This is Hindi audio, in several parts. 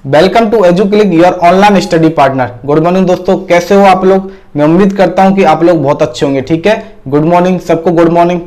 Welcome to Educlick your online study partner. Good morning दोस्तों, कैसे हो आप लोग। मैं उम्मीद करता हूं कि आप लोग बहुत अच्छे होंगे। ठीक है, गुड मॉर्निंग सबको, गुड मॉर्निंग।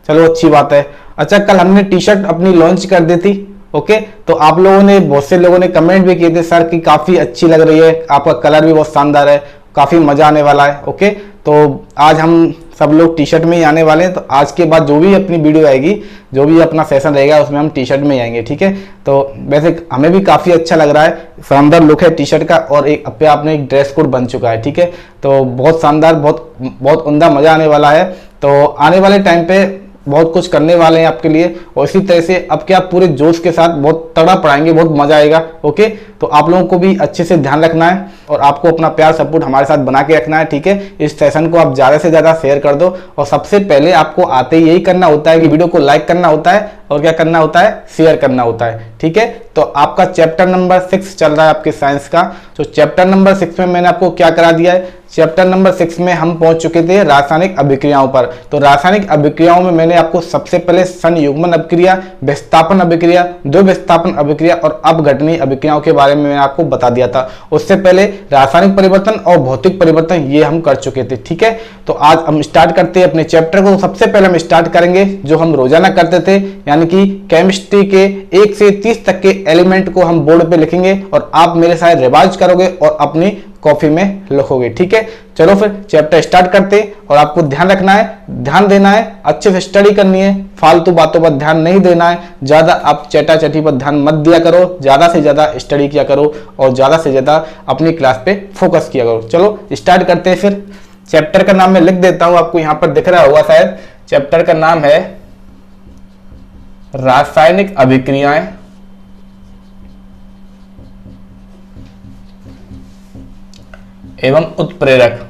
चलो अच्छी बात है। अच्छा, कल हमने टी शर्ट अपनी लॉन्च कर दी थी। ओके, तो आप लोगों ने, बहुत से लोगों ने कमेंट भी किए थे सर कि काफ़ी अच्छी लग रही है, आपका कलर भी बहुत शानदार है, काफ़ी मज़ा आने वाला है। ओके, तो आज हम सब लोग टी शर्ट में ही आने वाले हैं। तो आज के बाद जो भी अपनी वीडियो आएगी, जो भी अपना सेशन रहेगा, उसमें हम टी शर्ट में ही आएंगे। ठीक है, तो वैसे हमें भी काफ़ी अच्छा लग रहा है, शानदार लुक है टी शर्ट का और एक अपने आप में एक ड्रेस कोड बन चुका है। ठीक है, तो बहुत शानदार, बहुत बहुत उम्दा मज़ा आने वाला है। तो आने वाले टाइम पे बहुत कुछ करने वाले हैं आपके लिए, और इसी तरह से अब क्या पूरे जोश के साथ बहुत तगड़ा पढ़ाएंगे, बहुत मजा आएगा। ओके, तो आप लोगों को भी अच्छे से ध्यान रखना है और आपको अपना प्यार सपोर्ट हमारे साथ बना के रखना है। ठीक है, इस सेशन को आप ज़्यादा से ज़्यादा शेयर कर दो, और सबसे पहले आपको आते ही यही करना होता है कि वीडियो को लाइक करना होता है और क्या करना होता है, शेयर करना होता है। ठीक है, तो आपका चैप्टर नंबर 6 चल रहा है आपके साइंस का। तो चैप्टर नंबर 6 में मैंने आपको क्या करा दिया है, चैप्टर नंबर 6 में हम पहुंच चुके थे रासायनिक अभिक्रियाओं पर। तो रासायनिक अभिक्रियाओं में मैंने आपको सबसे पहले संयुग्मन अभिक्रिया, विस्थापन अभिक्रिया, द्विविस्थापन अभिक्रिया और अपघटनीय अभिक्रियाओं के बारे में मैंने आपको बता दिया था। उससे पहले रासायनिक परिवर्तन और भौतिक परिवर्तन ये हम कर चुके थे। ठीक है, तो आज हम स्टार्ट करते हैं अपने चैप्टर को। सबसे पहले हम स्टार्ट करेंगे जो हम रोजाना करते थे, यानी कि केमिस्ट्री के 1 से 30 तक के एलिमेंट को हम बोर्ड पे लिखेंगे और आप मेरे साथ रिवाइज करोगे और अपनी कॉपी में लिखोगे। ठीक है, चलो फिर चैप्टर स्टार्ट करते। और आपको ध्यान रखना है, ध्यान देना है, अच्छे से स्टडी करनी है, फालतू बातों पर ध्यान नहीं देना है। ज्यादा आप चटाचटी पर ध्यान मत दिया करो, ज्यादा से ज्यादा स्टडी किया करो और ज्यादा से ज्यादा अपनी क्लास पे फोकस किया करो। चलो स्टार्ट करते हैं फिर। चैप्टर का नाम मैं लिख देता हूं, आपको यहां पर दिख रहा होगा शायद। चैप्टर का नाम है रासायनिक अभिक्रियाएं एवं उत्प्रेरक।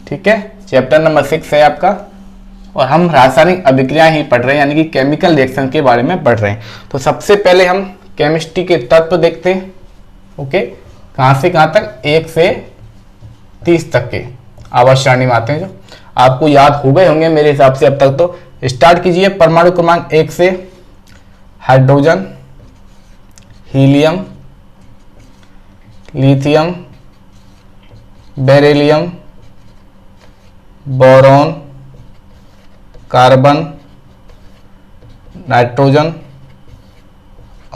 ठीक है, चैप्टर नंबर 6 है आपका और हम रासायनिक अभिक्रियाएं ही पढ़ रहे हैं, यानी कि केमिकल रिएक्शन के बारे में पढ़ रहे हैं। तो सबसे पहले हम केमिस्ट्री के तत्व देखते हैं। ओके, कहां से कहां तक, 1 से 30 तक के आवाज सारणी में आते हैं, जो आपको याद हो गए होंगे मेरे हिसाब से अब तक। तो स्टार्ट कीजिए। परमाणु क्रमांक 1 से hydrogen, helium, lithium, beryllium, boron, carbon, nitrogen,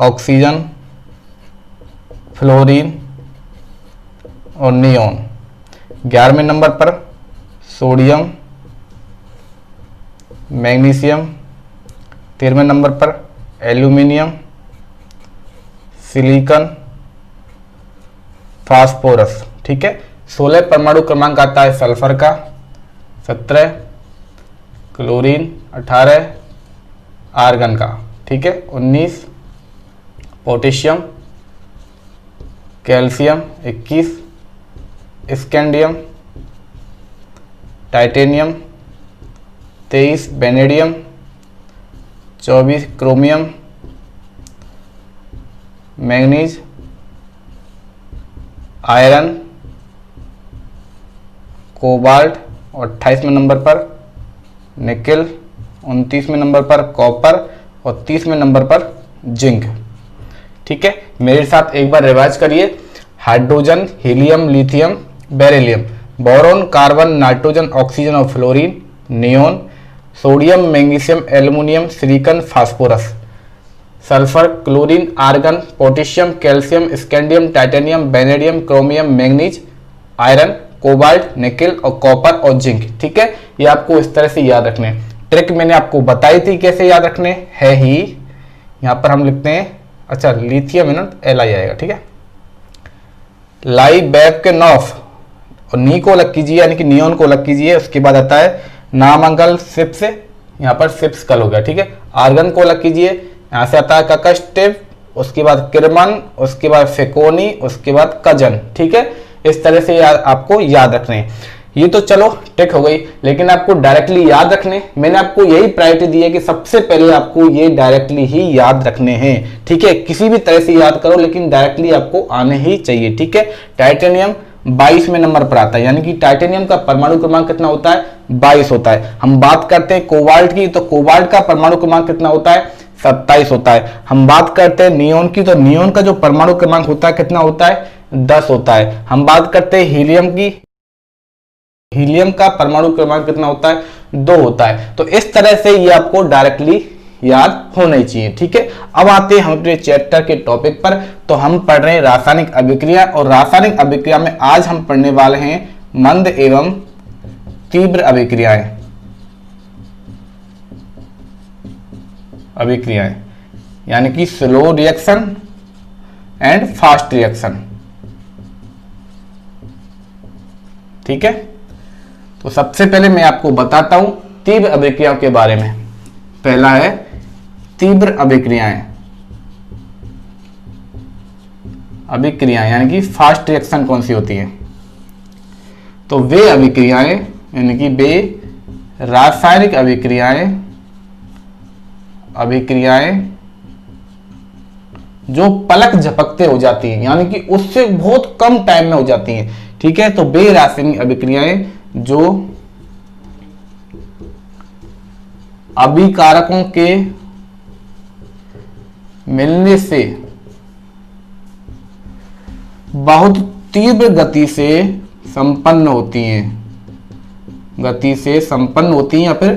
oxygen, fluorine और नियोन। 11वें नंबर पर सोडियम, मैग्नीशियम। 13वें नंबर पर एल्यूमिनियम, सिलिकॉन, फास्फोरस। ठीक है, 16 परमाणु क्रमांक आता है सल्फर का, 17 क्लोरीन, 18 आर्गन का। ठीक है, 19 potassium, calcium, 21 scandium, titanium, 23 vanadium, 24 chromium, manganese, iron, cobalt और 28वें नंबर पर निकेल, 29वें नंबर पर कॉपर और 30वें नंबर पर जिंक। ठीक है, मेरे साथ एक बार रिवाइज करिए। Hydrogen, helium, lithium, beryllium, boron, carbon, nitrogen, oxygen और fluorine, neon, sodium, magnesium, aluminium, silicon, phosphorus, sulphur, chlorine, argon, potassium, calcium, scandium, titanium, vanadium, chromium, manganese, iron, cobalt, nickel और कॉपर और जिंक। ठीक है, ये आपको इस तरह से याद रखने। ट्रिक मैंने आपको बताई थी कैसे याद रखने है ही। यहां पर हम लिखते हैं, अच्छा लिथियम है ना, LI आएगा। ठीक है, लाई बैक के नॉफ और नी को अलग कीजिए, यानी कि नियोन को अलग कीजिए। उसके बाद आता है नामांगल सिप्स, यहाँ पर सिप्स कल हो गया। ठीक है, आर्गन को अलग कीजिए, यहाँ से आता है ककस्टिव, उसके बाद किरमन, उसके बाद फेकोनी, उसके बाद कजन। ठीक है, इस तरह से आपको याद रखने हैं। ये तो चलो टिक हो गई, लेकिन आपको डायरेक्टली याद रखने, मैंने आपको यही प्रायोरिटी दी है कि सबसे पहले आपको ये डायरेक्टली ही याद रखने हैं। ठीक है, किसी भी तरह से याद करो लेकिन डायरेक्टली आपको आने ही चाहिए। ठीक है, टाइटेनियम 22वें नंबर पर आता है, यानी कि टाइटेनियम का परमाणु क्रमांक कितना होता है, 22 होता है। हम बात करते हैं कोबाल्ट की, तो कोबाल्ट का परमाणु क्रमांक कितना होता है, 27 होता है। हम बात करते हैं नियोन की, तो नियोन का जो परमाणु क्रमांक होता है कितना होता है, 10 होता है। हम बात करते हैं हीलियम की, हीलियम का परमाणु क्रमांक कितना होता है, 2 होता है। तो इस तरह से ये आपको डायरेक्टली याद होना ही चाहिए, ठीक है। अब आते हैं हम अपने चैप्टर के टॉपिक पर। तो हम पढ़ रहे हैं रासायनिक अभिक्रिया, और रासायनिक अभिक्रिया में आज हम पढ़ने वाले हैं मंद एवं तीव्र अभिक्रियाएं, अभिक्रियाएं यानी कि slow reaction and fast reaction, ठीक है। तो सबसे पहले मैं आपको बताता हूं तीव्र अभिक्रियाओं के बारे में। पहला है तीव्र अभिक्रियाएं, अभिक्रियाएं यानी कि फास्ट रिएक्शन कौन सी होती है, तो वे अभिक्रियाएं यानी कि वे रासायनिक अभिक्रियाएं, अभिक्रियाएं जो पलक झपकते हो जाती हैं, यानी कि उससे बहुत कम टाइम में हो जाती हैं, ठीक है। तो वे रासायनिक अभिक्रियाएं जो अभिकारकों के मिलने से बहुत तीव्र गति से संपन्न होती हैं, गति से संपन्न होती हैं या फिर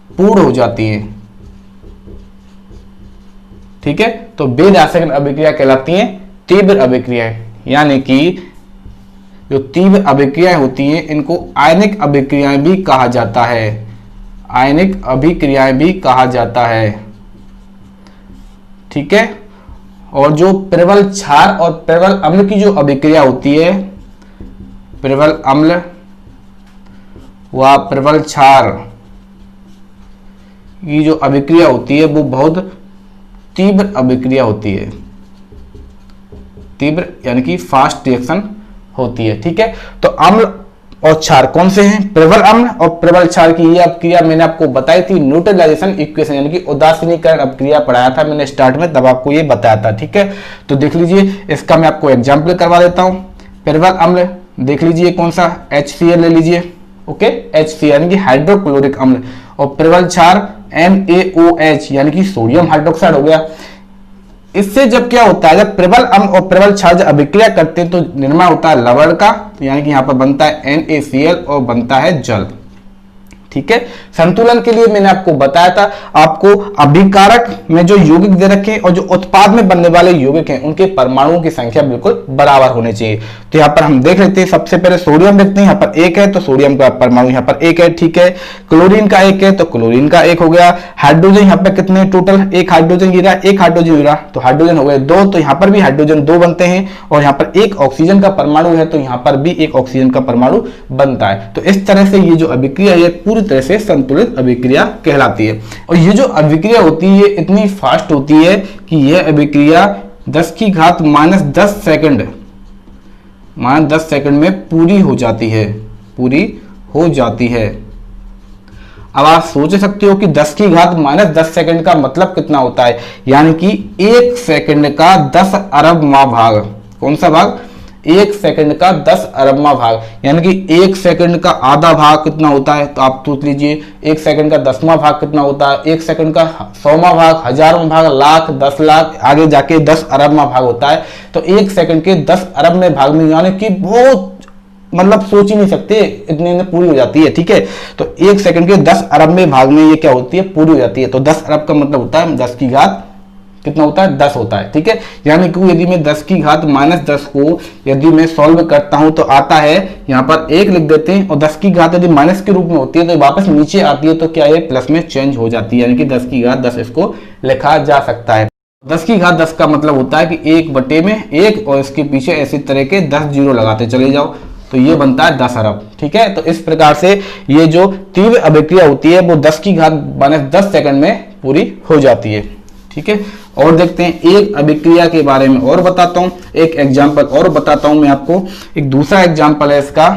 पूर्ण हो जाती हैं, ठीक है। तो वे रासायनिक अभिक्रिया कहलाती हैं तीव्र अभिक्रियाएं। यानी कि जो तीव्र अभिक्रियाएं होती हैं इनको आयनिक अभिक्रियाएं भी कहा जाता है, आयनिक अभिक्रियाएं भी कहा जाता है, ठीक है। और जो प्रबल क्षार और प्रबल अम्ल की जो अभिक्रिया होती है, प्रबल अम्ल व प्रबल क्षार की जो अभिक्रिया होती है वो बहुत तीव्र अभिक्रिया होती है, तीव्र यानी कि फास्ट रिएक्शन होती है, ठीक है। तो अम्ल और क्षार कौन से हैं, प्रबल अम्ल और प्रबल क्षार की यह अभिक्रिया मैंने आपको बताई थी न्यूट्रलाइजेशन इक्वेशन यानी कि उदासीनीकरण अभिक्रिया पढ़ाया था मैंने स्टार्ट में, तब आपको ये बताया था, ठीक है। तो देख लीजिए, इसका मैं आपको एग्जाम्पल करवा देता हूं। प्रबल अम्ल देख लीजिए कौन सा, HCl ले लीजिए, ओके, HCl यानी कि हाइड्रोक्लोरिक अम्ल, और प्रबल क्षार NaOH यानी कि सोडियम हाइड्रोक्साइड हो गया। इससे जब क्या होता है, जब प्रबल अम्ल और प्रबल क्षार जब अभिक्रिया करते हैं तो निर्माण होता है लवण का, यानी कि यहां पर बनता है NaCl और बनता है जल, ठीक है। संतुलन के लिए मैंने आपको बताया था, आपको अभिकारक में जो यौगिक दे रखे हैं और जो उत्पाद में बनने वाले यौगिक हैं उनके परमाणुओं की संख्या बिल्कुल बराबर होनी चाहिए। तो यहाँ पर हम देख लेते हैं, सबसे पहले सोडियम देखते हैं, यहाँ पर 1 है तो सोडियम का परमाणु यहाँ पर 1 है, ठीक है। क्लोरीन का 1 है तो क्लोरीन का 1 हो गया। हाइड्रोजन यहाँ पे कितने टोटल, 1 हाइड्रोजन गिरा, 1 हाइड्रोजन गिरा, तो हाइड्रोजन हो गए 2, तो यहाँ पर भी हाइड्रोजन 2 बनते हैं, और यहाँ पर 1 ऑक्सीजन का परमाणु है तो यहाँ पर भी 1 ऑक्सीजन का परमाणु बनता है। तो इस तरह से ये जो अभिक्रिया है पूरी तरह से संतुलित अभिक्रिया कहलाती है। और ये जो अभिक्रिया होती है इतनी फास्ट होती है कि यह अभिक्रिया 10 की घात -10 सेकंड, -10 सेकंड में पूरी हो जाती है, पूरी हो जाती है। अब आप सोच सकते हो कि 10 की घात -10 सेकंड का मतलब कितना होता है, यानी कि 1 सेकंड का 10 अरबवां भाग, कौन सा भाग, 1 सेकंड का 10 अरबवां भाग, यानी कि 1 सेकंड का आधा भाग कितना होता है, तो आप सोच लीजिए 1 सेकंड का 10वां भाग कितना होता है, 1 सेकंड का 100वां भाग, 1000वां भाग, लाख, 10 लाख, आगे जाके 10 अरबवां भाग होता है। तो 1 सेकंड के 10 अरबवें भाग में, यानी कि बहुत मतलब सोच ही नहीं सकते इतने में पूरी हो जाती है, ठीक है। तो 1 सेकंड के 10 अरबवें भाग में ये क्या होती है, पूरी हो जाती है। तो 10 अरब का मतलब होता है 10 की घात कितना होता है, 10 होता है, ठीक है। यानी कि यदि मैं 10 की घात -10 को यदि मैं सॉल्व करता हूं तो आता है यहाँ पर 1 लिख देते हैं, और 10 की घात यदि माइनस के रूप में होती है तो वापस नीचे आती है तो क्या ये प्लस में चेंज हो जाती है, यानी कि 10 की घात 10 इसको लिखा जा सकता है। 10 की घात 10 का मतलब होता है कि 1 बटे में 1 और इसके पीछे ऐसी तरह के 10 जीरो लगाते चले जाओ तो ये बनता है 10 अरब, ठीक है। तो इस प्रकार से ये जो तीव्र अभिक्रिया होती है वो 10 की घात -10 सेकंड में पूरी हो जाती है, ठीक है। और देखते हैं एक अभिक्रिया के बारे में और बताता हूं, एक एग्जांपल और बताता हूं मैं आपको। एक दूसरा एग्जांपल है इसका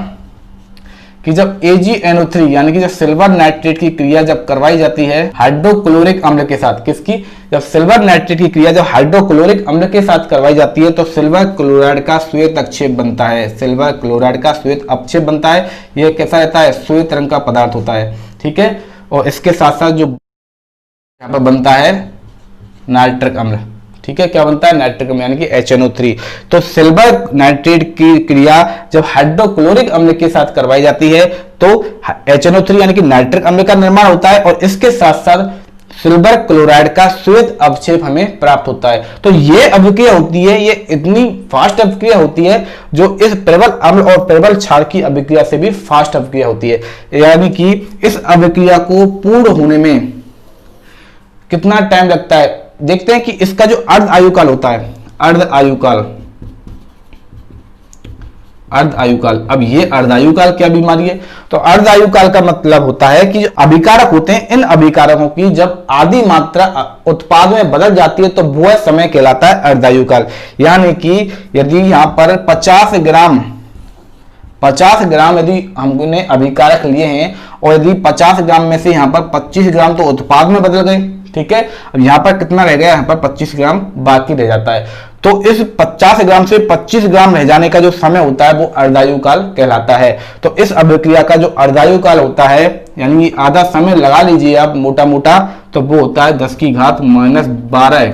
कि जब AgNO3 यानी कि जब सिल्वर नाइट्रेट की क्रिया जब करवाई जाती है हाइड्रोक्लोरिक अम्ल के साथ, किसकी, जब सिल्वर नाइट्रेट की क्रिया जब हाइड्रोक्लोरिक अम्ल के साथ करवाई जाती है तो सिल्वर क्लोराइड का श्वेत अक्षेप बनता है, सिल्वर क्लोराइड का श्वेत अक्षेप बनता है। यह कैसा रहता है, श्वेत रंग का पदार्थ होता है, ठीक है। और इसके साथ साथ जो यहाँ पर बनता है नाइट्रिक अम्ल। ठीक है, क्या बनता है? नाइट्रिक अम्ल यानी कि HNO3। तो सिल्वर नाइट्रेट की क्रिया जब हाइड्रोक्लोरिक अम्ल के साथ करवाई जाती है तो HNO3 यानी कि नाइट्रिक अम्ल का निर्माण होता है और इसके साथ साथ सिल्वर क्लोराइड का श्वेत अवक्षेप हमें प्राप्त होता है। तो ये अभिक्रिया होती है, ये इतनी फास्ट अभिक्रिया होती है जो इस प्रबल अम्ल और प्रबल क्षार की अभिक्रिया से भी फास्ट अभिक्रिया होती है। यानी कि इस अभिक्रिया को पूर्ण होने में कितना टाइम लगता है? देखते हैं कि इसका जो अर्ध आयुकाल होता है, अर्ध आयुकाल। अब ये अर्धायुकाल क्या बीमारी है? तो अर्धायुकाल का मतलब होता है कि जो अभिकारक होते हैं, इन अभिकारकों की जब आधी मात्रा उत्पाद में बदल जाती है तो वह समय कहलाता है अर्धायुकाल। यानी कि यदि यहां पर 50 ग्राम यदि हमने अभिकारक लिए हैं और यदि 50 ग्राम में से यहां पर 25 ग्राम तो उत्पाद में बदल गए, ठीक है, अब यहां पर कितना रह गया? यहां पर 25 ग्राम बाकी रह जाता है। तो इस 50 ग्राम से 25 ग्राम रह जाने का जो समय होता है वो अर्धायुकाल कहलाता है। तो इस अभिक्रिया का जो अर्धायुकाल होता है, यानी आधा समय लगा लीजिए आप मोटा मोटा, तो वो होता है 10⁻⁻12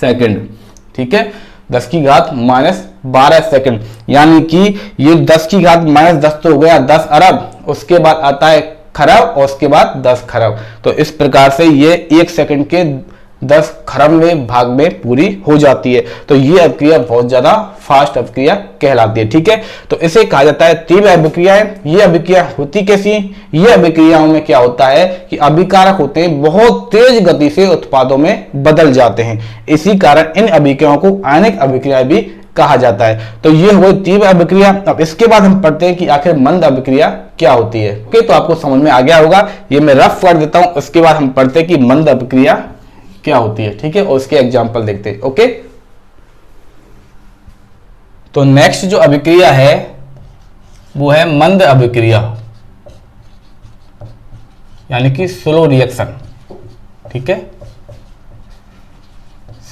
सेकंड। ठीक है, 10⁻⁻12 सेकंड, यानी कि ये 10⁻10 तो हो गया 10 अरब, उसके बाद आता है खरब और उसके बाद 10 खरब। तो इस प्रकार से ये 1 सेकंड के 10 खरबवें भाग में पूरी हो जाती है। तो ये अभिक्रिया बहुत ज्यादा फास्ट अभिक्रिया कहलाती है। ठीक है, तो इसे कहा जाता है तीव्र अभिक्रिया है। ये अभिक्रिया होती कैसी? ये अभिक्रियाओं में क्या होता है कि अभिकारक होते हैं बहुत तेज गति से उत्पादों में बदल जाते हैं, इसी कारण इन अभिक्रियाओं को आयनिक अभिक्रिया भी कहा जाता है। तो ये हो गई तीव्र अभिक्रिया। अब इसके बाद हम पढ़ते हैं कि आखिर मंद अभिक्रिया क्या होती है। ओके, तो आपको समझ में आ गया होगा, ये मैं रफ कर देता हूं, उसके बाद हम पढ़ते हैं कि मंद अभिक्रिया क्या होती है। ठीक है, और उसके एग्जाम्पल देखते हैं। ओके, तो नेक्स्ट जो अभिक्रिया है वो है मंद अभिक्रिया, यानी कि स्लो रिएक्शन। ठीक है,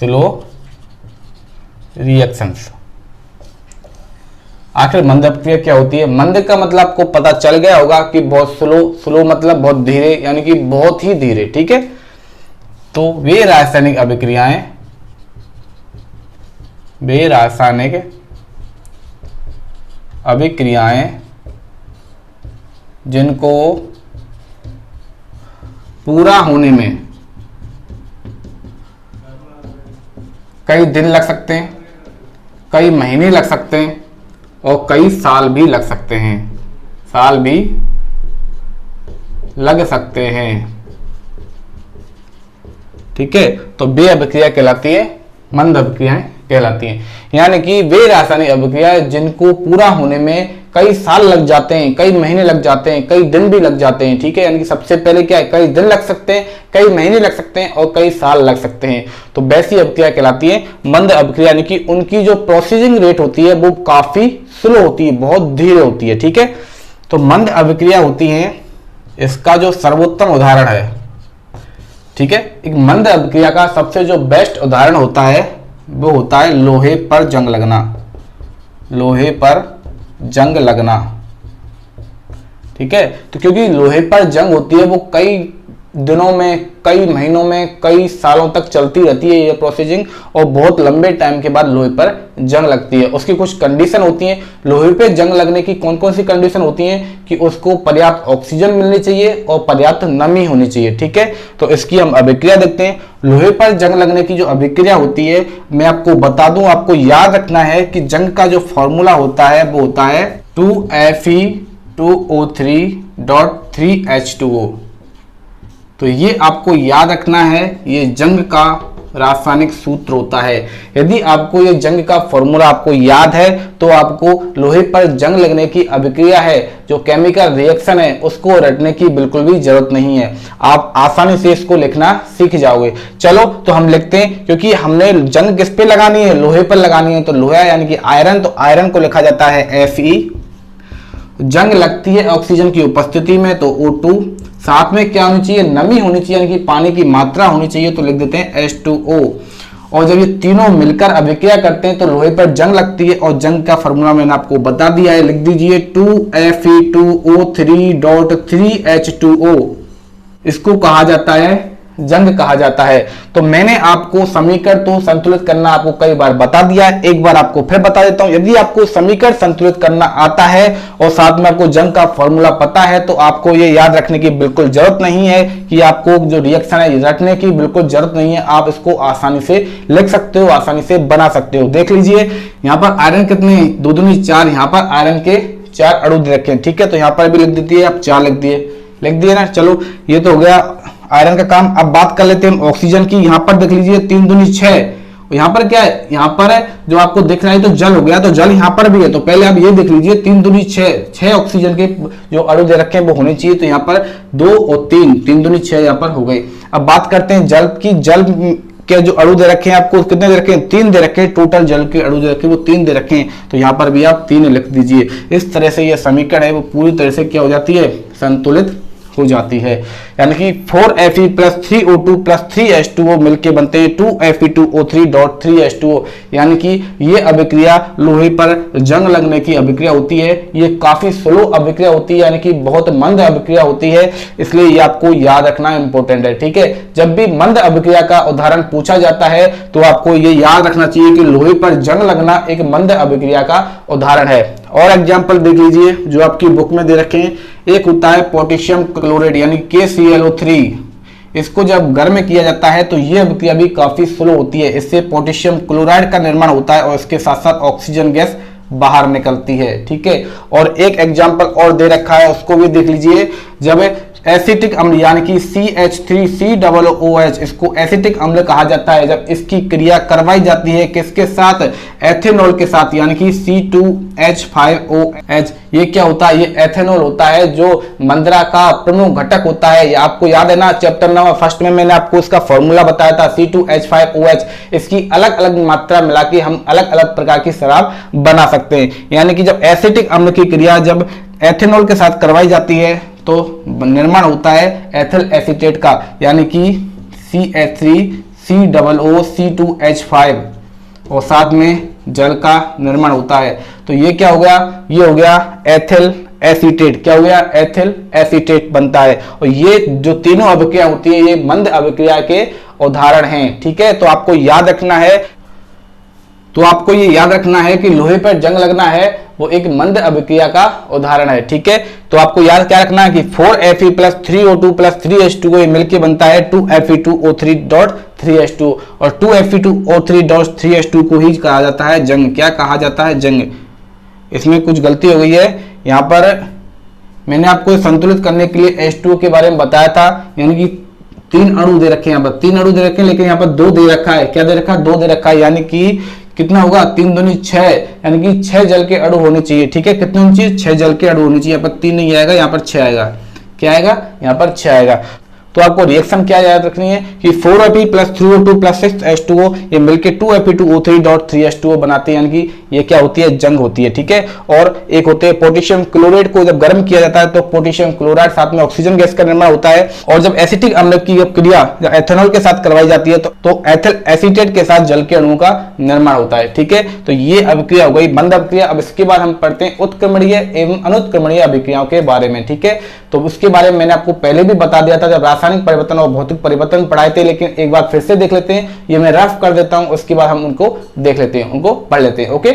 स्लो रिएक्शंस। आखिर मंद अभिक्रिया क्या होती है? मंद का मतलब आपको पता चल गया होगा कि बहुत स्लो मतलब बहुत धीरे, यानी कि बहुत ही धीरे। ठीक है, तो वे रासायनिक अभिक्रियाएं जिनको पूरा होने में कई दिन लग सकते हैं, कई महीने लग सकते हैं और कई साल भी लग सकते हैं, ठीक है, तो वे अभिक्रिया कहलाती है मंद अभिक्रियाएं कहलाती हैं। यानी कि वे रासायनिक अभिक्रिया जिनको पूरा होने में कई साल लग जाते हैं, कई महीने लग जाते हैं, कई दिन भी लग जाते हैं। ठीक है, यानी कि सबसे पहले क्या है, कई दिन लग सकते हैं, कई महीने लग सकते हैं और कई साल लग सकते हैं। तो वैसी अभिक्रिया कहलाती है मंद अभिक्रिया, यानी कि उनकी जो प्रोसेसिंग रेट होती है वो काफी स्लो होती है, बहुत धीरे होती है। ठीक है, तो मंद अभिक्रिया होती है, इसका जो सर्वोत्तम उदाहरण है, ठीक है, एक मंद अभिक्रिया का सबसे जो बेस्ट उदाहरण होता है वो होता है लोहे पर जंग लगना। ठीक है, तो क्योंकि लोहे पर जंग होती है वो कई दिनों में, कई महीनों में, कई सालों तक चलती रहती है ये प्रोसेसिंग, और बहुत लंबे टाइम के बाद लोहे पर जंग लगती है। उसकी कुछ कंडीशन होती हैं। लोहे पे जंग लगने की कौन कौन सी कंडीशन होती हैं कि उसको पर्याप्त ऑक्सीजन मिलनी चाहिए और पर्याप्त नमी होनी चाहिए। ठीक है, तो इसकी हम अभिक्रिया देखते हैं। लोहे पर जंग लगने की जो अभिक्रिया होती है, मैं आपको बता दूं, आपको याद रखना है कि जंग का जो फॉर्मूला होता है वो होता है 2Fe2O3.3H2O। तो ये आपको याद रखना है, ये जंग का रासायनिक सूत्र होता है। यदि आपको ये जंग का फॉर्मूला आपको याद है तो आपको लोहे पर जंग लगने की अभिक्रिया है, जो केमिकल रिएक्शन है, उसको रटने की बिल्कुल भी जरूरत नहीं है। आप आसानी से इसको लिखना सीख जाओगे। चलो तो हम लिखते हैं, क्योंकि हमने जंग किस पे लगानी है, लोहे पर लगानी है। तो लोहा यानी कि आयरन, तो आयरन को लिखा जाता है Fe। जंग लगती है ऑक्सीजन की उपस्थिति में, तो O2। साथ में क्या होनी चाहिए, नमी होनी चाहिए, यानी कि पानी की मात्रा होनी चाहिए, तो लिख देते हैं H2O। और जब ये तीनों मिलकर अभिक्रिया करते हैं तो लोहे पर जंग लगती है, और जंग का फॉर्मूला मैंने आपको बता दिया है, लिख दीजिए 2Fe2O3.3H2O। इसको कहा जाता है जंग कहा जाता है। तो मैंने आपको समीकरण तो संतुलित करना आपको कई बार बता दिया है, एक बार आपको फिर बता देता हूं। यदि आपको समीकरण संतुलित करना आता है और साथ में आपको जंग का फॉर्मूला पता है तो आपको ये याद रखने की बिल्कुल जरूरत नहीं है कि आपको जो रिएक्शन है रटने की बिल्कुल जरूरत नहीं है। आप इसको आसानी से लिख सकते हो, आसानी से बना सकते हो। देख लीजिए यहाँ पर आयरन कितने, 2 दूनी 4, यहाँ पर आयरन के 4 अणु दे रखे हैं, ठीक है। तो यहाँ पर भी लिख देती है, आप 4 लिख दिए ना। चलो ये तो हो गया आयरन का काम। अब बात कर लेते हैं ऑक्सीजन की। यहाँ पर देख लीजिए 3 दूनी 6, यहाँ पर क्या है, यहाँ पर जो आपको दिख रहा है तो जल हो गया, तो जल यहाँ पर भी है। तो पहले आप ये देख लीजिए 3 दूनी 6 ऑक्सीजन के जो अणु दे रखे हैं वो होने चाहिए। तो यहाँ पर 2 और 3 दूनी 6 यहाँ पर हो गई। अब बात करते हैं जल की। जल के जो अणु दे रखे हैं आपको कितने दे रखे हैं, 3 दे रखे हैं। टोटल जल के अणु दे रखे हैं वो 3 दे रखे हैं। तो यहाँ पर भी आप 3 लिख दीजिए। इस तरह से ये समीकरण है वो पूरी तरह से क्या हो जाती है, संतुलित हो जाती है। यानी कि 4Fe plus 3O2 plus 3H2O मिलके बनते हैं 2Fe2O3.3H2O। यानी कि ये अभिक्रिया लोहे पर जंग लगने की अभिक्रिया होती है। ये काफी स्लो अभिक्रिया होती है, यानी कि बहुत मंद अभिक्रिया होती है, इसलिए ये आपको याद रखना इंपॉर्टेंट है, ठीक है। जब भी मंद अभिक्रिया का उदाहरण पूछा जाता है तो आपको ये याद रखना चाहिए कि लोहे पर जंग लगना एक मंद अभिक्रिया का उदाहरण है। और एग्जाम्पल देख लीजिए जो आपकी बुक में दे रखे हैं। एक होता है पोटेशियम क्लोराइड यानी KClO3। इसको जब गर्म किया जाता है तो यह अभिक्रिया भी काफी स्लो होती है। इससे पोटेशियम क्लोराइड का निर्माण होता है और इसके साथ साथ ऑक्सीजन गैस बाहर निकलती है, ठीक है। और एक एग्जाम्पल और दे रखा है, उसको भी देख लीजिए। जब एसिटिक अम्ल यानी कि CH3COOH, इसको एसिटिक अम्ल कहा जाता है जब इसकी क्रिया करवाई जाती है किसके साथ, एथेनॉल के साथ, यानी कि C2H5OH। ये क्या होता है, ये एथेनॉल होता है जो मंद्रा का प्रमुख घटक होता है। ये आपको याद है ना, चैप्टर नंबर 1 में मैंने आपको इसका फॉर्मूला बताया था C2H5OH। इसकी अलग अलग मात्रा मिला के हम अलग अलग प्रकार की शराब बना सकते हैं। यानी कि जब एसिटिक अम्ल की क्रिया जब एथेनॉल के साथ करवाई जाती है तो निर्माण होता है एथिल एसीटेट का, यानी कि CH3COOC2H5 और साथ में जल का निर्माण होता है। तो ये क्या हो गया, ये हो गया एथिल एसीटेट। क्या हो गया, एथिल एसीटेट बनता है। और ये जो तीनों अभिक्रिया होती है ये मंद अभिक्रिया के उदाहरण हैं, ठीक है। तो आपको याद रखना है कि लोहे पर जंग लगना है वो एक मंद अभिक्रिया का उदाहरण है, ठीक है। तो आपको याद क्या रखना है कि 4Fe plus 3O2 plus 3H2O ये मिलकर बनता है 2Fe2O3.3H2O। और 2Fe2O3.3H2 को ही कहा जाता है जंग। क्या कहा जाता है, जंग। इसमें कुछ गलती हो गई है, यहाँ पर मैंने आपको संतुलित करने के लिए H2O के बारे में बताया था, यानी कि 3 अणु दे रखे हैं। यहाँ पर 3 अणु दे रखे हैं, लेकिन यहाँ पर 2 दे रखा है। क्या दे रखा है, 2 दे रखा है। यानी कि कितना होगा, 3 दूनी 6, यानी कि 6 जल के अणु होने चाहिए, ठीक है। कितने होने चाहिए, 6 जल के अणु होने चाहिए। यहाँ पर 3 नहीं आएगा, यहाँ पर 6 आएगा। क्या आएगा, यहाँ पर 6 आएगा। तो आपको रिएक्शन क्या याद रखनी है कि 4Fe plus 3O2 plus 6H2O ये मिलके 2Fe2O3.3H2O बनाते हैं, यानी कि ये क्या होती है, जंग होती है, ठीक है। और एक होते हैं पोटेशियम क्लोराइड को जब गर्म किया जाता है तो पोटेशियम क्लोराइड साथ में ऑक्सीजन गैस का निर्माण होता है। और जब एसिटिक अम्ल की क्रिया एथेनॉल के साथ करवाई जाती है तो एथिल एसीटेट के साथ जल के अणुओं का निर्माण होता है, ठीक है। तो ये अभिक्रिया हो गई मंद अभिक्रिया। अब इसके बाद हम पढ़ते हैं उत्क्रमणीय एवं अनुत्क्रमणीय अभिक्रियाओं के बारे में, ठीक है। तो उसके बारे में मैंने आपको पहले भी बता दिया था जब रासायनिक परिवर्तन और भौतिक परिवर्तन पढ़ाए थे, लेकिन एक बार फिर से देख लेते हैं। ये मैं रफ कर देता हूं, उसके बाद हम उनको देख लेते हैं, उनको पढ़ लेते हैं, ओके।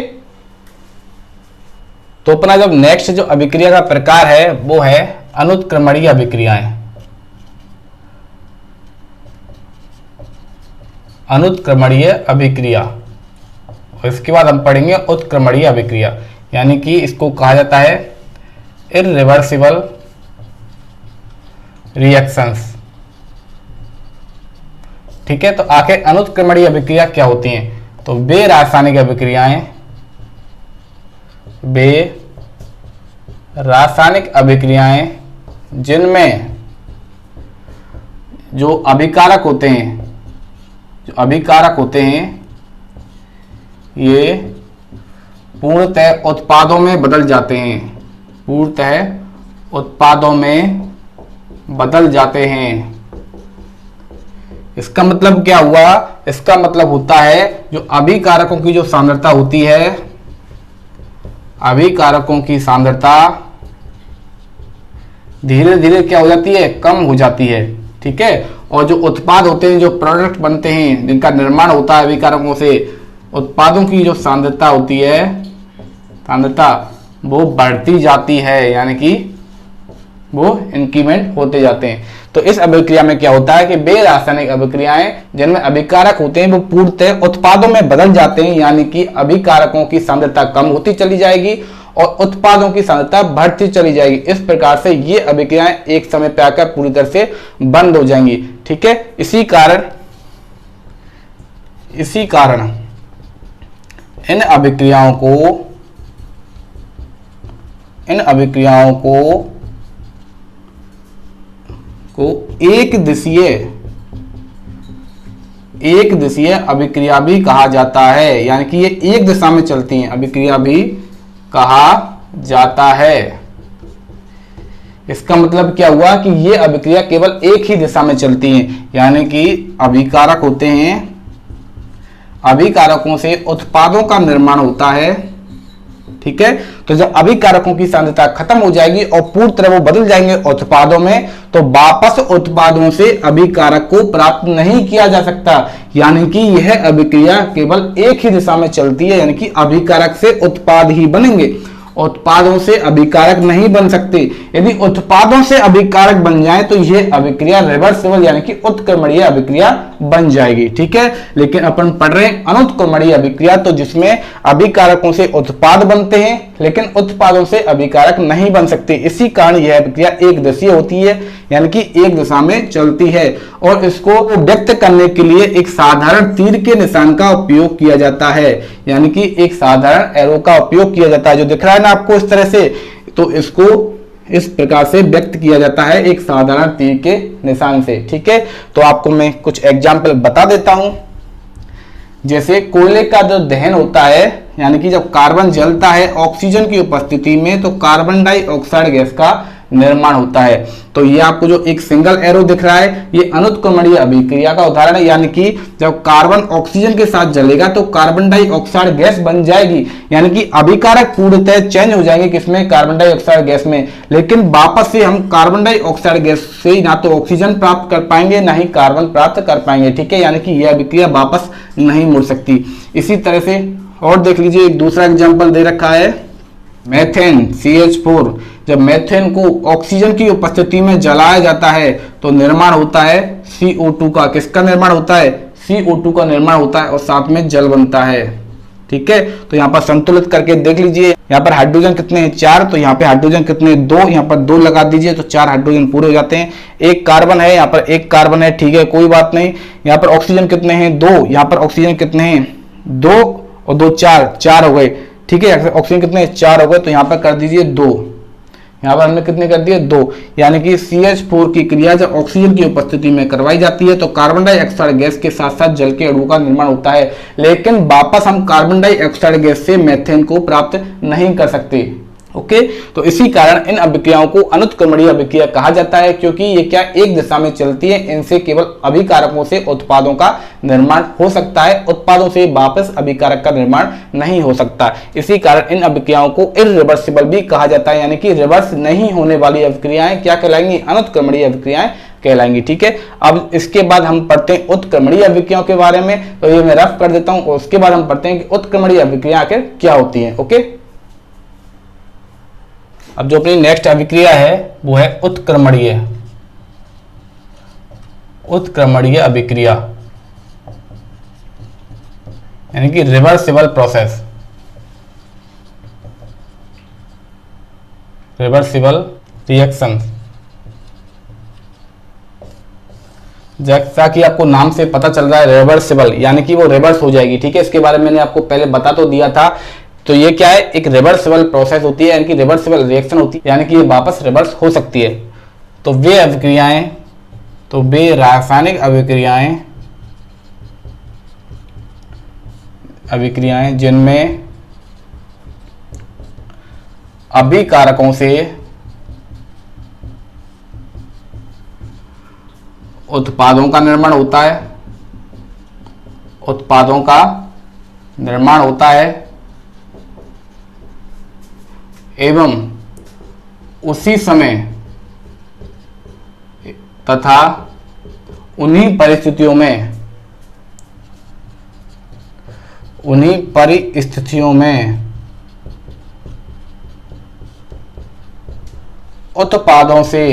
तो अपना जब नेक्स्ट जो अभिक्रिया का प्रकार है वो है अनुत्क्रमणीय अभिक्रियाएं। अनुत्क्रमणीय अभिक्रिया। और इसके बाद हम पढ़ेंगे उत्क्रमणीय अभिक्रिया, यानी कि इसको कहा जाता है इररिवर्सिबल रिएक्शंस, ठीक है। तो आखिर अनुत्क्रमणीय अभिक्रिया क्या होती हैं, तो वे रासायनिक अभिक्रियाएं जिनमें जो अभिकारक होते हैं ये पूर्णतः उत्पादों में बदल जाते हैं। इसका मतलब क्या हुआ, इसका मतलब होता है जो अभिकारकों की जो सांद्रता होती है, अभिकारकों की सांद्रता धीरे धीरे क्या हो जाती है, कम हो जाती है, ठीक है। और जो उत्पाद होते हैं, जो प्रोडक्ट बनते हैं, जिनका निर्माण होता है अभिकारकों से, उत्पादों की जो सांद्रता होती है, सांद्रता वो बढ़ती जाती है, यानी कि वो इंक्रीमेंट होते जाते हैं। तो इस अभिक्रिया में क्या होता है कि वे रासायनिक अभिक्रियाएं जिनमें अभिकारक होते हैं वो पूर्णतः उत्पादों में बदल जाते हैं, यानी कि अभिकारकों की सांद्रता कम होती चली जाएगी और उत्पादों की सांद्रता बढ़ती चली जाएगी। इस प्रकार से ये अभिक्रियाएं एक समय पे आकर पूरी तरह से बंद हो जाएंगी। ठीक है, इसी कारण इन अभिक्रियाओं को एक दिशीय अभिक्रिया भी कहा जाता है, यानी कि ये एक दिशा में चलती हैं, अभिक्रिया भी कहा जाता है। इसका मतलब क्या हुआ कि ये अभिक्रिया केवल एक ही दिशा में चलती हैं, यानी कि अभिकारक होते हैं, अभिकारकों से उत्पादों का निर्माण होता है। ठीक है, तो जब अभिकारकों की सांद्रता खत्म हो जाएगी और पूरी तरह वो बदल जाएंगे उत्पादों में, तो वापस उत्पादों से अभिकारक को प्राप्त नहीं किया जा सकता, यानी कि यह अभिक्रिया केवल एक ही दिशा में चलती है, यानी कि अभिकारक से उत्पाद ही बनेंगे, उत्पादों से अभिकारक नहीं बन सकते। यदि उत्पादों से अभिकारक बन जाए तो यह अभिक्रिया रिवर्सिबल यानी कि उत्क्रमणीय अभिक्रिया बन जाएगी। ठीक है, लेकिन अपन पढ़ रहे हैं अनुत्क्रमणीय अभिक्रिया, तो जिसमें अभिकारकों से उत्पाद बनते हैं लेकिन उत्पादों से अभिकारक नहीं बन सकते। इसी कारण यह अभिक्रिया एक दिशीय होती है, यानी कि एक दिशा में चलती है, और इसको व्यक्त करने के लिए एक साधारण तीर के निशान का उपयोग किया जाता है, यानी कि एक साधारण एरो का उपयोग किया जाता है, जो दिख रहा है ना आपको इस तरह से। तो इसको इस प्रकार से व्यक्त किया जाता है एक साधारण तीर के निशान से। ठीक है, तो आपको मैं कुछ एग्जाम्पल बता देता हूं। जैसे कोयले का जो दहन होता है, यानी कि जब कार्बन जलता है ऑक्सीजन की उपस्थिति में, तो कार्बन डाइऑक्साइड गैस का निर्माण होता है। तो ये आपको जो एक सिंगल एरो दिख रहा है, ये अनुत्क्रमणीय अभिक्रिया का उदाहरण है, यानी कि जब कार्बन ऑक्सीजन के साथ जलेगा तो कार्बन डाइऑक्साइड गैस बन जाएगी, यानी कि अभिकारक पूर्णतः चेंज हो जाएंगे, किसमें, कार्बन डाइऑक्साइड गैस में। लेकिन वापस से हम कार्बन डाइऑक्साइड गैस से ना तो ऑक्सीजन प्राप्त कर पाएंगे ना ही कार्बन प्राप्त कर पाएंगे। ठीक है, यानी कि यह अभिक्रिया वापस नहीं मुड़ सकती। इसी तरह से और देख लीजिए, एक दूसरा एग्जाम्पल दे रखा है, मेथेन CH4। जब मेथेन को ऑक्सीजन की उपस्थिति में जलाया जाता है तो निर्माण होता है CO2 का। किसका निर्माण होता है, CO2 का निर्माण होता है, और साथ में जल बनता है। ठीक है, तो यहाँ पर संतुलित करके देख लीजिए, यहाँ पर हाइड्रोजन कितने हैं, 4, तो यहाँ पे हाइड्रोजन कितने, 2, यहाँ पर 2 लगा दीजिए तो 4 हाइड्रोजन पूरे हो जाते हैं। एक कार्बन है, यहाँ पर एक कार्बन है, ठीक है, कोई बात नहीं। यहाँ पर ऑक्सीजन कितने हैं, 2, यहाँ पर ऑक्सीजन कितने हैं, 2 और 2 4 हो गए। ठीक है, ऑक्सीजन कितने, 4 हो गए, तो यहाँ पर कर दीजिए 2, यहाँ पर हमने कितने कर दिए, 2, यानी कि CH4 की क्रिया जब ऑक्सीजन की उपस्थिति में करवाई जाती है तो कार्बन डाइऑक्साइड गैस के साथ साथ जल के अणुओं का निर्माण होता है, लेकिन वापस हम कार्बन डाइऑक्साइड गैस से मेथेन को प्राप्त नहीं कर सकते। ओके, तो इसी कारण इन अभिक्रियाओं को अनुत्क्रमणीय अभिक्रिया कहा जाता है, क्योंकि ये क्या एक दिशा में चलती है। इनसे केवल अभिकारकों से उत्पादों का निर्माण हो सकता है, उत्पादों से वापस अभिकारक का निर्माण नहीं हो सकता। इसी कारण इन अभिक्रियाओं को इरिवर्सिबल भी कहा जाता है, यानी कि रिवर्स नहीं होने वाली अभिक्रियाएं क्या कहलाएंगी, अनुत्क्रमणीय अभिक्रियाएं कहलाएंगी। ठीक है, अब इसके बाद हम पढ़ते हैं उत्क्रमणीय अभिक्रियाओं के बारे में, तो ये मैं रफ कर देता हूं, और उसके बाद हम पढ़ते हैं कि उत्क्रमणीय अभिक्रिया आखिर क्या होती है। ओके, अब जो अपनी नेक्स्ट अभिक्रिया है वो है उत्क्रमणीय अभिक्रिया, यानी कि रिवर्सिबल प्रोसेस, रिवर्सिबल रिएक्शन। जैसा कि आपको नाम से पता चल रहा है रिवर्सिबल, यानी कि वो रिवर्स हो जाएगी। ठीक है, इसके बारे में मैंने आपको पहले बता तो दिया था। तो ये क्या है, एक रिवर्सिबल प्रोसेस होती है, यानी कि रिवर्सिबल रिएक्शन होती है, यानी कि ये वापस रिवर्स हो सकती है। तो वे रासायनिक अभिक्रियाएं जिनमें अभिकारकों से उत्पादों का निर्माण होता है, एवं उसी समय तथा उन्हीं परिस्थितियों में उत्पादों से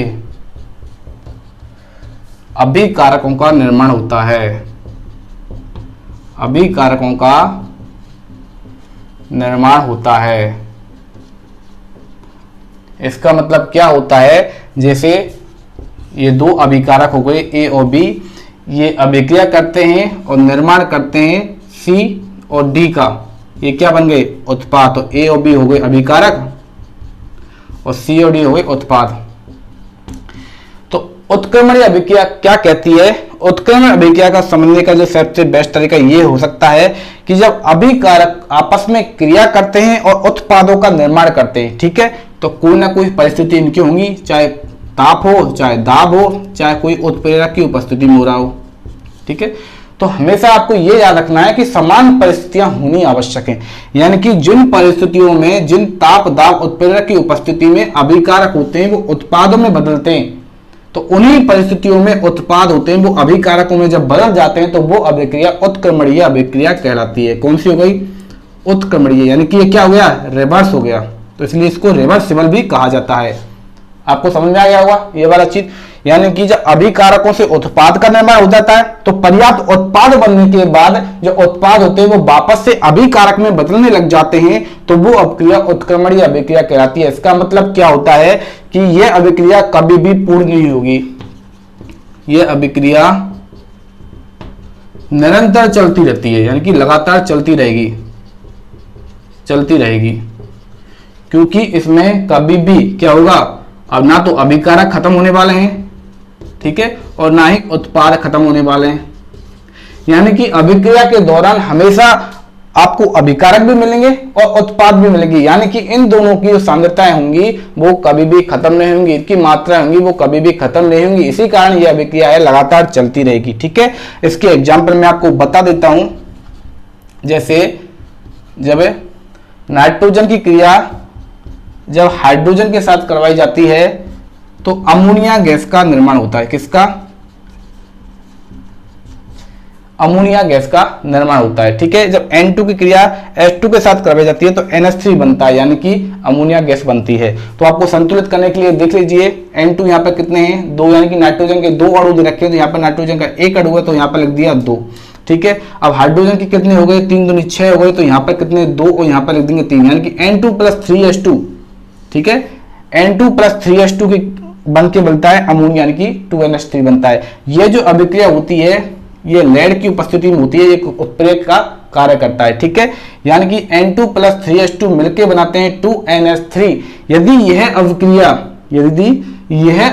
अभिकारकों का निर्माण होता है। अभिकारकों का निर्माण होता है। इसका मतलब क्या होता है, जैसे ये दो अभिकारक हो गए ए और बी, ये अभिक्रिया करते हैं और निर्माण करते हैं सी और डी का। ये क्या बन गए, उत्पाद। तो ए और बी हो गए अभिकारक और सी और डी हो गए उत्पाद। तो उत्क्रमणीय अभिक्रिया क्या कहती है? उत्क्रमण अभिक्रिया का समझने का जो सबसे बेस्ट तरीका ये हो सकता है कि जब अभिकारक आपस में क्रिया करते हैं और उत्पादों का निर्माण करते हैं, ठीक है, तो कोई ना कोई परिस्थिति इनकी होंगी, चाहे ताप हो, चाहे दाब हो, चाहे कोई उत्प्रेरक की उपस्थिति में हो रहा हो, ठीक है। तो हमेशा आपको ये याद रखना है कि समान परिस्थितियां होनी आवश्यक हैं, यानी कि जिन परिस्थितियों में जिन ताप दाब उत्प्रेरक की उपस्थिति में अभिकारक होते हैं वो उत्पादों में बदलते हैं, तो उन्हीं परिस्थितियों में उत्पाद होते हैं वो अभिकारकों में जब बदल जाते हैं तो वो अभिक्रिया उत्क्रमणीय अभिक्रिया कहलाती है। कौन सी हो गई? उत्क्रमणीय, यानी कि ये क्या हो गया, रिवर्स हो गया, तो इसलिए इसको रिवर्सिबल भी कहा जाता है। आपको समझ में आ गया होगा ये वाला चीज, यानी कि जब अभिकारकों से उत्पाद का निर्माण हो जाता है तो पर्याप्त उत्पाद बनने के बाद जो उत्पाद होते हैं वो वापस से अभिकारक में बदलने लग जाते हैं, तो वो अभिक्रिया उत्क्रमणीय अभिक्रिया कहलाती है। इसका मतलब क्या होता है कि यह अभिक्रिया कभी भी पूर्ण नहीं होगी, यह अभिक्रिया निरंतर चलती रहती है, यानी कि लगातार चलती रहेगी, क्योंकि इसमें कभी भी क्या होगा, अब ना तो अभिकारक खत्म होने वाले हैं, ठीक है, और ना ही उत्पाद खत्म होने वाले हैं। यानी कि अभिक्रिया के दौरान हमेशा आपको अभिकारक भी मिलेंगे और उत्पाद भी मिलेंगे, यानी कि इन दोनों की जो सांद्रताएं होंगी वो कभी भी खत्म नहीं होंगी, इनकी मात्रा होंगी वो कभी भी खत्म नहीं होंगी। इसी कारण यह अभिक्रिया है लगातार चलती रहेगी, ठीक है। इसके एग्जाम्पल मैं आपको बता देता हूं, जैसे जब नाइट्रोजन की क्रिया जब हाइड्रोजन के साथ करवाई जाती है तो अमोनिया गैस का निर्माण होता है। किसका? अमोनिया गैस का निर्माण होता है, ठीक है। जब N2 की क्रिया H2 के साथ करवाई जाती है तो NH3 बनता है, यानी कि अमोनिया गैस बनती है। तो आपको संतुलित करने के लिए देख लीजिए, N2 यहाँ पर कितने हैं, 2, यानी कि नाइट्रोजन के 2 अणु रखे हैं, तो यहाँ पर नाइट्रोजन का 1 अणु है तो यहाँ पर लिख दिया 2, ठीक है। अब हाइड्रोजन के कितने हो गए, 3 दूनी 6 हो गए, तो यहाँ पर कितने 2 और यहाँ पर लिख देंगे 3, यानी कि N2 + 3H2, ठीक है। N2 + 3H2 की बन के बनता है अमोनिया, यानी कि 2NH3 बनता है। ये जो अभिक्रिया होती है ये लेड की उपस्थिति में होती है, एक उत्प्रेरक का कार्य करता है, ठीक है। यानी कि N2 + 3H2 मिलकर बनाते हैं 2NH3। यदि यह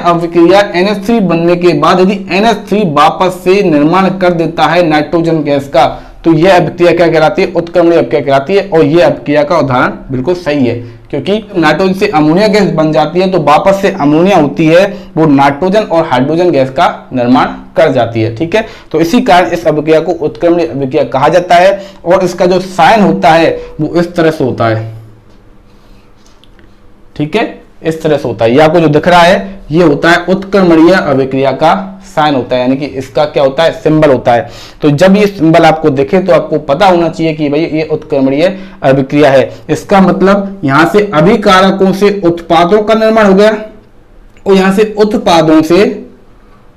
अभिक्रिया NH3 बनने के बाद यदि NH3 वापस से निर्माण कर देता है नाइट्रोजन गैस का, तो यह अभिक्रिया क्या कहलाती है, उत्क्रमणीय अभिक्रिया कहलाती है। और यह अभिक्रिया का उदाहरण बिल्कुल सही है, क्योंकि नाइट्रोजन से अमोनिया गैस बन जाती है तो वापस से अमोनिया होती है वो नाइट्रोजन और हाइड्रोजन गैस का निर्माण कर जाती है, ठीक है। तो इसी कारण इस अभिक्रिया को उत्क्रमणीय अभिक्रिया कहा जाता है। और इसका जो साइन होता है वो इस तरह से होता है, ठीक है, इस तरह से होता है। ये आपको जो दिख रहा है ये होता है उत्क्रमणीय अभिक्रिया का साइन होता है, यानी कि इसका क्या होता है, सिंबल होता है। तो जब ये सिंबल आपको दिखे तो आपको पता होना चाहिए कि भाई ये उत्क्रमणीय अभिक्रिया है। इसका मतलब यहां से अभिकारकों से उत्पादों का निर्माण हो गया और यहां से उत्पादों से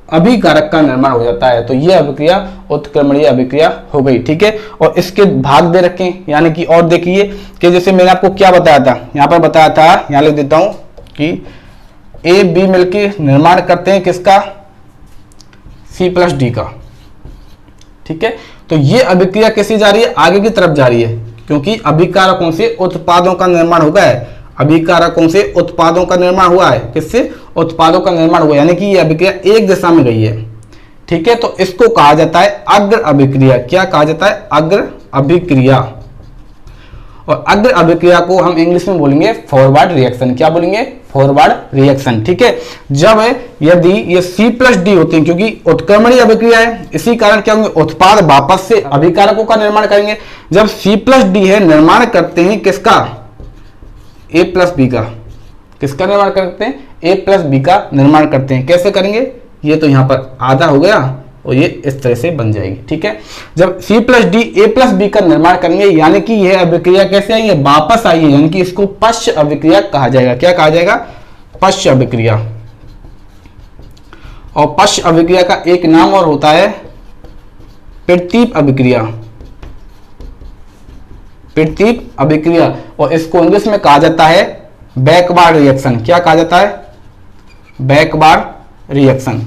अभिकारक का निर्माण हो जाता है, तो ये अभिक्रिया उत्क्रमणीय अभिक्रिया हो गई, ठीक है। और इसके भाग दे रखे, यानी कि और देखिए कि जैसे मैंने आपको क्या बताया था, यहां पर बताया था, यहां लिख देता हूं कि A B मिलकर निर्माण करते हैं किसका, C + D का, ठीक है। तो ये अभिक्रिया कैसी जा रही है, आगे की तरफ जा रही है, क्योंकि अभिकारकों से उत्पादों का निर्माण हो गया है, अभिकारकों से उत्पादों का निर्माण हुआ है, किससे, उत्पादों का निर्माण हुआ, यानी कि ये अभिक्रिया एक दिशा में गई है, ठीक है। तो इसको कहा जाता है अग्र अभिक्रिया। क्या कहा जाता है, अग्र अभिक्रिया। और अग्र अभिक्रिया को हम इंग्लिश में बोलेंगे फॉरवर्ड रिएक्शन। क्या बोलेंगे, फॉरवर्ड रिएक्शन, ठीक है। जब यदि ये C + D होते हैं, क्योंकि उत्क्रमणीय अभिक्रिया है, इसी कारण क्या होंगे, उत्पाद वापस से अभिकारकों का निर्माण करेंगे। जब C + D है, निर्माण करते हैं किसका, A + B का। किसका निर्माण करते हैं, A + B का निर्माण करते हैं। कैसे करेंगे, ये तो यहां पर आधा हो गया और ये इस तरह से बन जाएगी। ठीक है, जब C+D A+B का निर्माण करेंगे यानी कि यह अभिक्रिया कैसे आई है, वापस आई है, यानी कि इसको पश्च अभिक्रिया कहा जाएगा। क्या कहा जाएगा, पश्च अभिक्रिया। और पश्च अभिक्रिया का एक नाम और होता है प्रतीप अभिक्रिया, प्रतीप अभिक्रिया, और इसको इंग्लिश में कहा जाता है बैकवार्ड रिएक्शन। क्या कहा जाता है, बैकवार्ड रिएक्शन।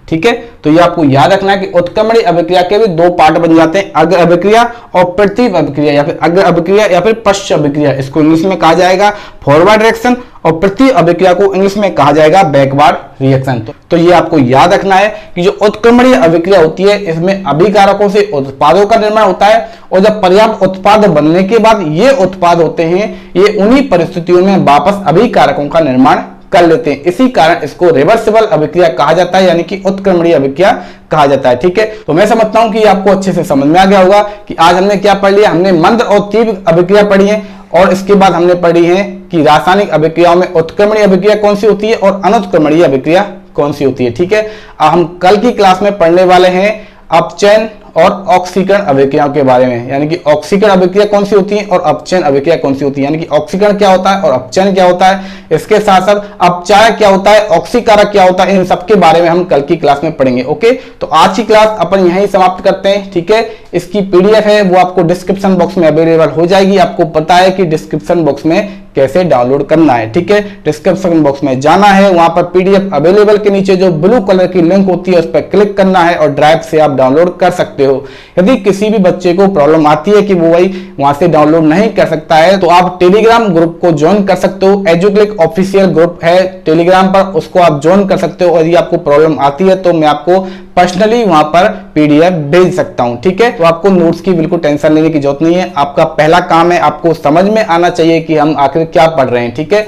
ठीक है, तो ये आपको याद रखना है कि उत्क्रमणीय अभिक्रिया के भी दो पार्ट बन जाते हैं, अग्र अभिक्रिया और प्रतीप अभिक्रिया, या फिर अग्र अभिक्रिया या फिर पश्च अभिक्रिया। इसको इंग्लिश में कहा जाएगा फॉरवर्ड रिएक्शन, और प्रतीप अभिक्रिया को इंग्लिश में कहा जाएगा बैकवार्ड रिएक्शन। तो ये आपको याद रखना है कि जो उत्क्रमणीय अभिक्रिया होती है इसमें अभिकारकों से उत्पादों का निर्माण होता है, और जब पर्याप्त उत्पाद बनने के बाद ये उत्पाद होते हैं, ये उन्हीं परिस्थितियों में वापस अभिकारकों का निर्माण कर लेते हैं। इसी कारण इसको रिवर्सिबल अभिक्रिया कहा जाता है, यानी कि उत्क्रमणीय अभिक्रिया कहा जाता है। ठीक है, तो मैं समझता हूं कि आपको अच्छे से समझ में आ गया होगा कि आज हमने क्या पढ़ लिया, हमने मंद और तीव्र अभिक्रिया पढ़ी है, और इसके बाद हमने पढ़ी है कि रासायनिक अभिक्रियाओं में उत्क्रमणीय अभिक्रिया कौन सी होती है और अनुत्क्रमणीय अभिक्रिया कौन सी होती है। ठीक है, हम कल की क्लास में पढ़ने वाले हैं अपचयन और ऑक्सीकरण अभिक्रियाओं के बारे में, यानी कि ऑक्सीकरण अभिक्रिया कौन सी होती है और अपचयन अभिक्रिया कौन सी होती है, यानी कि ऑक्सीकरण क्या होता है और अपचयन क्या होता है, इसके साथ साथ अपचायक क्या होता है, ऑक्सीकारक क्या होता है, इन सब के बारे में हम कल की क्लास में पढ़ेंगे। ओके, तो आज की क्लास अपन यहीं समाप्त करते हैं। ठीक है, इसकी पीडीएफ है वो आपको डिस्क्रिप्शन बॉक्स में अवेलेबल हो जाएगी। आपको पता है कि डिस्क्रिप्शन बॉक्स में कैसे डाउनलोड करना है। ठीक है, डिस्क्रिप्शन बॉक्स में जाना है, वहां पर पीडीएफ अवेलेबल के नीचे जो ब्लू कलर की लिंक होती है उस पर क्लिक करना है और ड्राइव से आप डाउनलोड कर सकते हो। यदि किसी भी बच्चे को प्रॉब्लम आती है कि वो वही वहां से डाउनलोड नहीं कर सकता है तो आप टेलीग्राम ग्रुप को ज्वाइन कर सकते हो। एजुक्लिक ऑफिशियल ग्रुप है टेलीग्राम पर, उसको आप ज्वाइन कर सकते हो। यदि आपको प्रॉब्लम आती है तो मैं आपको पर्सनली वहां पर पीडीएफ भेज सकता हूं। ठीक है, तो आपको नोट्स की बिल्कुल टेंशन लेने की जरूरत नहीं है। आपका पहला काम है, आपको समझ में आना चाहिए कि हम आखिर क्या पढ़ रहे हैं। ठीक है,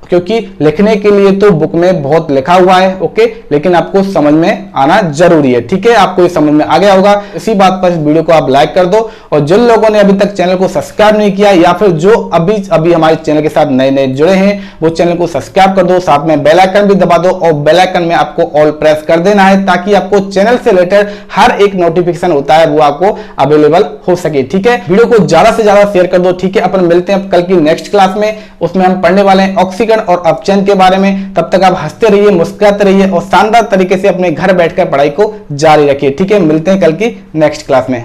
क्योंकि लिखने के लिए तो बुक में बहुत लिखा हुआ है, ओके, लेकिन आपको समझ में आना जरूरी है। ठीक है, आपको ये समझ में आ गया होगा। इसी बात पर इस वीडियो को आप लाइक कर दो, और जिन लोगों ने अभी तक चैनल को सब्सक्राइब नहीं किया या फिर जो अभी हमारे चैनल के साथ नए नए जुड़े हैं वो चैनल को सब्सक्राइब कर दो, साथ में बेल आइकन भी दबा दो, और बेल आइकन में आपको ऑल प्रेस कर देना है ताकि आपको चैनल से रिलेटेड हर एक नोटिफिकेशन होता है वो आपको अवेलेबल हो सके। ठीक है, वीडियो को ज्यादा से ज्यादा शेयर कर दो। ठीक है, अपन मिलते हैं कल की नेक्स्ट क्लास में, उसमें हम पढ़ने वाले हैं ऑक्सीकरण और अपचयन के बारे में। तब तक आप हंसते रहिए, मुस्कुराते रहिए और शानदार तरीके से अपने घर बैठकर पढ़ाई को जारी रखिए। ठीक है, मिलते हैं कल की नेक्स्ट क्लास में।